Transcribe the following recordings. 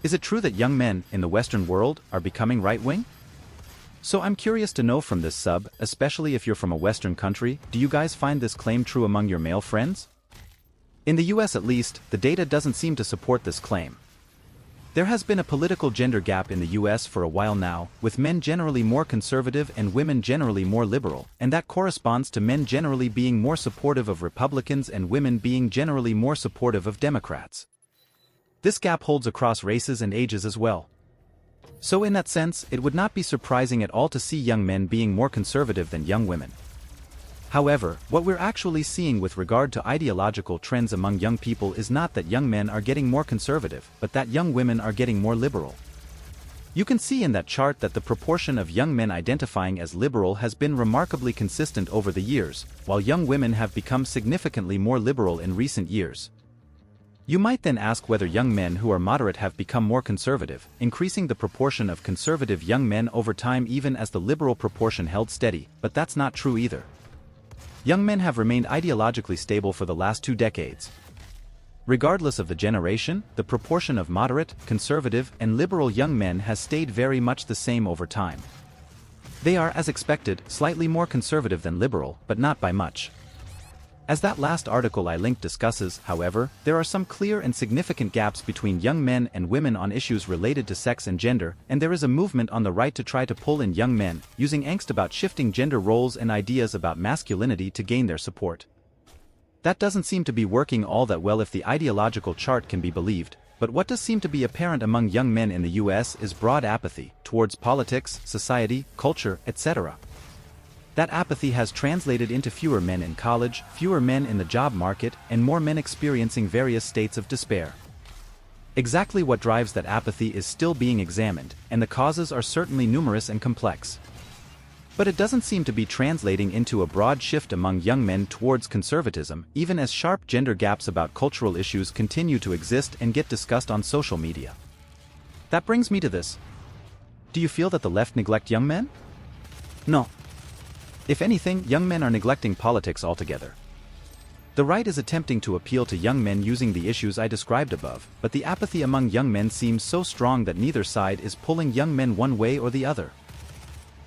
Is it true that young men in the Western world are becoming right-wing? So I'm curious to know from this sub, especially if you're from a Western country, do you guys find this claim true among your male friends? In the US at least, the data doesn't seem to support this claim. There has been a political gender gap in the US for a while now, with men generally more conservative and women generally more liberal, and that corresponds to men generally being more supportive of Republicans and women being generally more supportive of Democrats. This gap holds across races and ages as well. So in that sense, it would not be surprising at all to see young men being more conservative than young women. However, what we're actually seeing with regard to ideological trends among young people is not that young men are getting more conservative, but that young women are getting more liberal. You can see in that chart that the proportion of young men identifying as liberal has been remarkably consistent over the years, while young women have become significantly more liberal in recent years. You might then ask whether young men who are moderate have become more conservative, increasing the proportion of conservative young men over time even as the liberal proportion held steady, but that's not true either. Young men have remained ideologically stable for the last 2 decades. Regardless of the generation, the proportion of moderate, conservative, and liberal young men has stayed very much the same over time. They are, as expected, slightly more conservative than liberal, but not by much. As that last article I linked discusses, however, there are some clear and significant gaps between young men and women on issues related to sex and gender, and there is a movement on the right to try to pull in young men, using angst about shifting gender roles and ideas about masculinity to gain their support. That doesn't seem to be working all that well if the ideological chart can be believed, but what does seem to be apparent among young men in the US is broad apathy towards politics, society, culture, etc. That apathy has translated into fewer men in college, fewer men in the job market, and more men experiencing various states of despair. Exactly what drives that apathy is still being examined, and the causes are certainly numerous and complex. But it doesn't seem to be translating into a broad shift among young men towards conservatism, even as sharp gender gaps about cultural issues continue to exist and get discussed on social media. That brings me to this. Do you feel that the left neglect young men? No. If anything, young men are neglecting politics altogether. The right is attempting to appeal to young men using the issues I described above, but the apathy among young men seems so strong that neither side is pulling young men one way or the other.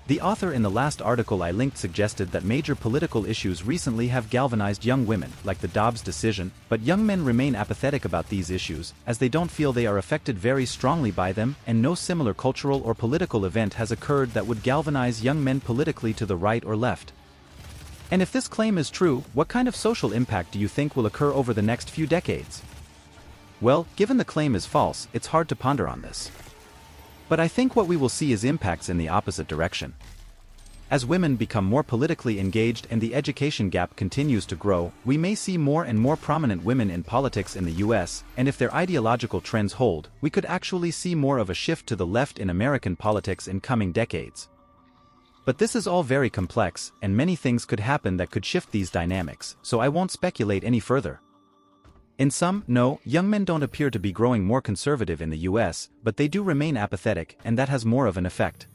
The author in the last article I linked suggested that major political issues recently have galvanized young women, like the Dobbs decision, but young men remain apathetic about these issues, as they don't feel they are affected very strongly by them, and no similar cultural or political event has occurred that would galvanize young men politically to the right or left. And if this claim is true, what kind of social impact do you think will occur over the next few decades? Well, given the claim is false, it's hard to ponder on this. But I think what we will see is impacts in the opposite direction. As women become more politically engaged and the education gap continues to grow, we may see more and more prominent women in politics in the US, and if their ideological trends hold, we could actually see more of a shift to the left in American politics in coming decades. But this is all very complex, and many things could happen that could shift these dynamics, so I won't speculate any further. In sum, no, young men don't appear to be growing more conservative in the US, but they do remain apathetic, and that has more of an effect.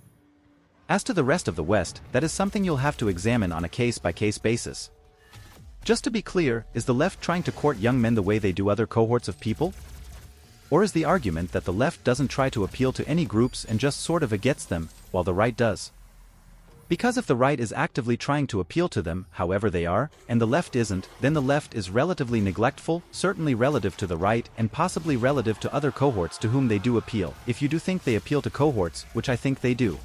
As to the rest of the West, that is something you'll have to examine on a case-by-case basis. Just to be clear, is the left trying to court young men the way they do other cohorts of people? Or is the argument that the left doesn't try to appeal to any groups and just sort of against them, while the right does? Because if the right is actively trying to appeal to them, however they are, and the left isn't, then the left is relatively neglectful, certainly relative to the right, and possibly relative to other cohorts to whom they do appeal, if you do think they appeal to cohorts, which I think they do.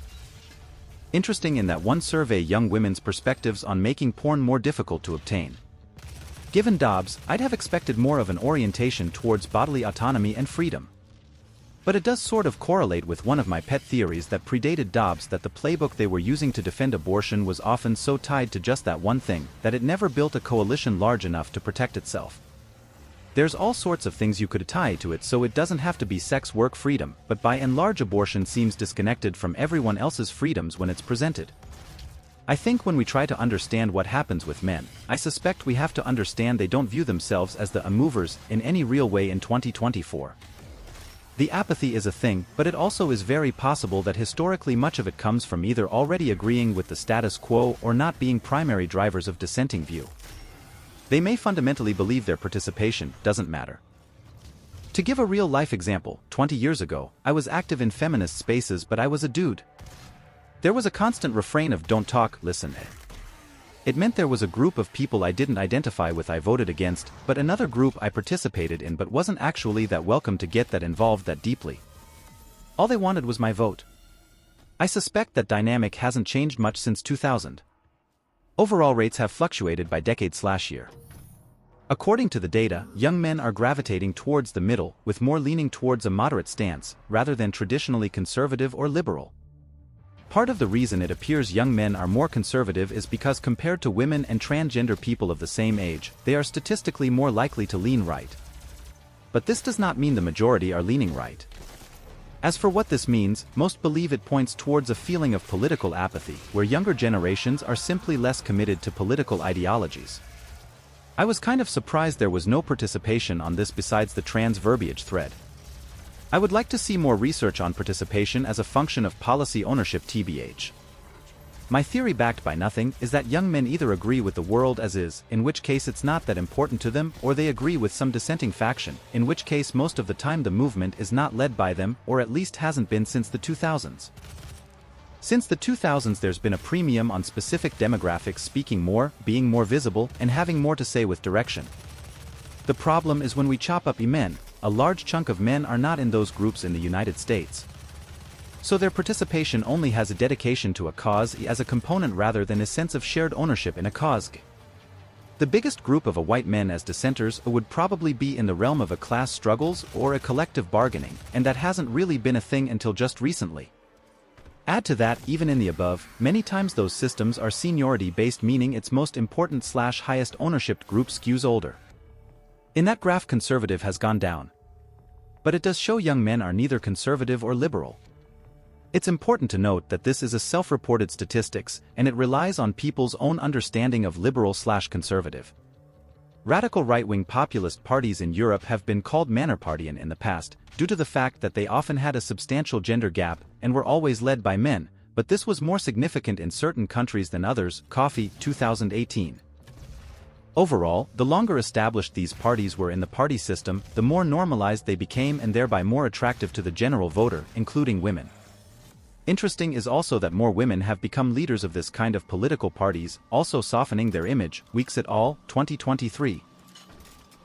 Interesting in that one survey young women's perspectives on making porn more difficult to obtain. Given Dobbs, I'd have expected more of an orientation towards bodily autonomy and freedom. But it does sort of correlate with one of my pet theories that predated Dobbs, that the playbook they were using to defend abortion was often so tied to just that one thing, that it never built a coalition large enough to protect itself. There's all sorts of things you could tie to it, so it doesn't have to be sex work freedom, but by and large abortion seems disconnected from everyone else's freedoms when it's presented. I think when we try to understand what happens with men, I suspect we have to understand they don't view themselves as the movers in any real way in 2024. The apathy is a thing, but it also is very possible that historically much of it comes from either already agreeing with the status quo or not being primary drivers of dissenting view. They may fundamentally believe their participation doesn't matter. To give a real-life example, 20 years ago, I was active in feminist spaces but I was a dude. There was a constant refrain of don't talk, listen. It meant there was a group of people I didn't identify with I voted against, but another group I participated in but wasn't actually that welcome to get that involved that deeply. All they wanted was my vote. I suspect that dynamic hasn't changed much since 2000. Overall rates have fluctuated by decade/year. According to the data, young men are gravitating towards the middle, with more leaning towards a moderate stance, rather than traditionally conservative or liberal. Part of the reason it appears young men are more conservative is because compared to women and transgender people of the same age, they are statistically more likely to lean right. But this does not mean the majority are leaning right. As for what this means, most believe it points towards a feeling of political apathy, where younger generations are simply less committed to political ideologies. I was kind of surprised there was no participation on this besides the trans verbiage thread. I would like to see more research on participation as a function of policy ownership tbh. My theory backed by nothing is that young men either agree with the world as is, in which case it's not that important to them, or they agree with some dissenting faction, in which case most of the time the movement is not led by them, or at least hasn't been since the 2000s. Since the 2000s there's been a premium on specific demographics speaking more, being more visible, and having more to say with direction. The problem is when we chop up men, a large chunk of men are not in those groups in the United States. So their participation only has a dedication to a cause as a component rather than a sense of shared ownership in a cause. The biggest group of white men as dissenters would probably be in the realm of a class struggles or a collective bargaining, and that hasn't really been a thing until just recently. Add to that, even in the above, many times those systems are seniority-based, meaning its most important/highest ownership group skews older. In that graph conservative has gone down. But it does show young men are neither conservative or liberal. It's important to note that this is a self-reported statistics, and it relies on people's own understanding of liberal/conservative. Radical right-wing populist parties in Europe have been called Mannerpartian in the past, due to the fact that they often had a substantial gender gap and were always led by men, but this was more significant in certain countries than others. Coffee, 2018. Overall, the longer established these parties were in the party system, the more normalized they became and thereby more attractive to the general voter, including women. Interesting is also that more women have become leaders of this kind of political parties, also softening their image. Weeks et al., 2023.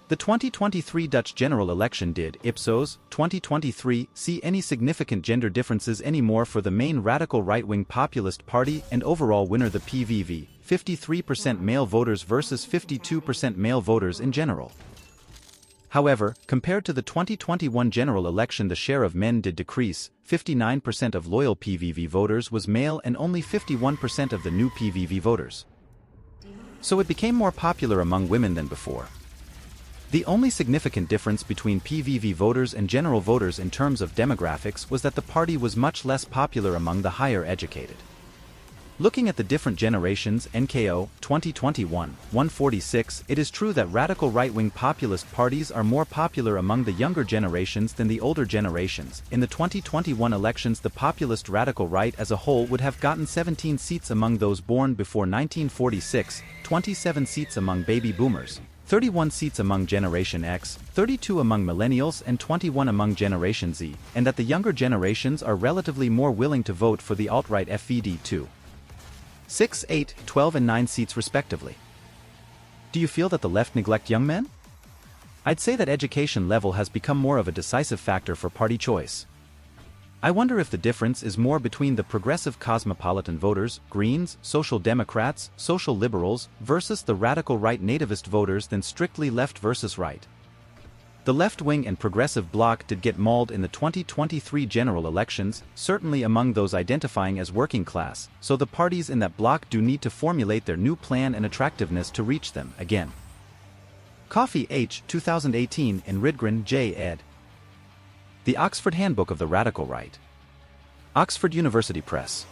The 2023 Dutch general election did, Ipsos, 2023, see any significant gender differences anymore for the main radical right-wing populist party and overall winner the PVV, 53% male voters versus 52% male voters in general. However, compared to the 2021 general election the share of men did decrease, 59% of loyal PVV voters was male and only 51% of the new PVV voters. So it became more popular among women than before. The only significant difference between PVV voters and general voters in terms of demographics was that the party was much less popular among the higher educated. Looking at the different generations, NKO, 2021, 146, it is true that radical right-wing populist parties are more popular among the younger generations than the older generations. In the 2021 elections, the populist radical right as a whole would have gotten 17 seats among those born before 1946, 27 seats among baby boomers, 31 seats among Generation X, 32 among millennials and 21 among Generation Z, and that the younger generations are relatively more willing to vote for the alt-right FVD2. 6, 8, 12 and 9 seats respectively. Do you feel that the left neglect young men? I'd say that education level has become more of a decisive factor for party choice. I wonder if the difference is more between the progressive cosmopolitan voters, Greens, Social Democrats, Social Liberals, versus the radical right nativist voters than strictly left versus right. The left-wing and progressive bloc did get mauled in the 2023 general elections, certainly among those identifying as working class, so the parties in that bloc do need to formulate their new plan and attractiveness to reach them again. Coffee H. 2018 in Rydgren J. ed. The Oxford Handbook of the Radical Right. Oxford University Press.